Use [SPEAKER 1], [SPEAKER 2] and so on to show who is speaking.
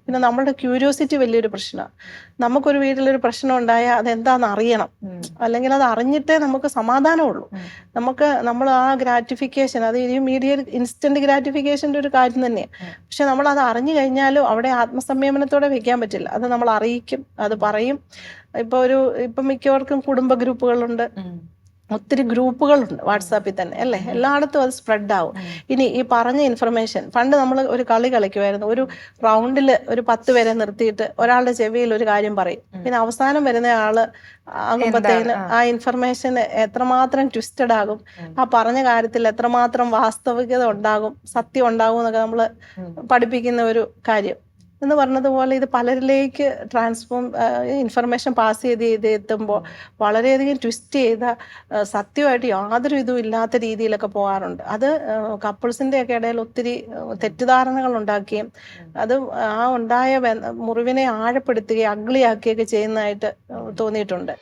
[SPEAKER 1] പിന്നെ നമ്മളുടെ ക്യൂരിയോസിറ്റി വലിയൊരു പ്രശ്നമാണ്. നമുക്കൊരു വീട്ടിലൊരു പ്രശ്നം ഉണ്ടായാൽ അതെന്താണെന്ന് അറിയണം, അല്ലെങ്കിൽ അത് അറിഞ്ഞിട്ടേ നമുക്ക് സമാധാനമുള്ളൂ. നമ്മൾ ആ ഗ്രാറ്റിഫിക്കേഷൻ, അത് ഇമ്മീഡിയറ്റ് ഇൻസ്റ്റന്റ് ഗ്രാറ്റിഫിക്കേഷൻ്റെ ഒരു കാര്യം തന്നെയാണ്. പക്ഷെ നമ്മൾ അത് അറിഞ്ഞു കഴിഞ്ഞാലും അവിടെ ആത്മസംയമനത്തോടെ വെക്കാൻ പറ്റില്ല. അത് നമ്മൾ അറിയിക്കും, അത് പറയും. ഇപ്പം മിക്കവർക്കും കുടുംബ ഗ്രൂപ്പുകളുണ്ട്, ഒത്തിരി ഗ്രൂപ്പുകളുണ്ട് വാട്സാപ്പിൽ തന്നെ അല്ലേ, എല്ലായിടത്തും അത് സ്പ്രെഡ് ആവും. ഇനി ഈ പറഞ്ഞ ഇൻഫർമേഷൻ, പണ്ട് നമ്മൾ ഒരു കളി കളിക്കുമായിരുന്നു, ഒരു റൗണ്ടിൽ ഒരു 10 പേരെ നിർത്തിയിട്ട് ഒരാളുടെ ചെവിയിൽ ഒരു കാര്യം പറയും, പിന്നെ അവസാനം വരുന്ന ആള് ആകുമ്പോഴത്തേന് ആ ഇൻഫർമേഷൻ എത്രമാത്രം ട്വിസ്റ്റഡ് ആകും, ആ പറഞ്ഞ കാര്യത്തിൽ എത്രമാത്രം വാസ്തവികത ഉണ്ടാകും, സത്യം ഉണ്ടാകും എന്നൊക്കെ നമ്മൾ പഠിപ്പിക്കുന്ന ഒരു കാര്യം എന്ന് പറഞ്ഞതുപോലെ ഇത് പലരിലേക്ക് ഇൻഫർമേഷൻ പാസ് ചെയ്ത് എത്തുമ്പോൾ വളരെയധികം ട്വിസ്റ്റ് ചെയ്ത സത്യമായിട്ട് യാതൊരു ഇതും ഇല്ലാത്ത രീതിയിലൊക്കെ പോകാറുണ്ട്. അത് കപ്പിൾസിൻ്റെ ഒക്കെ ഇടയിൽ ഒത്തിരി തെറ്റിദ്ധാരണകൾ ഉണ്ടാക്കുകയും അത് ആ ഉണ്ടായ മുറിവിനെ ആഴപ്പെടുത്തുകയും അഗ്ലിയാക്കുകയൊക്കെ ചെയ്യുന്നതായിട്ട് തോന്നിയിട്ടുണ്ട്.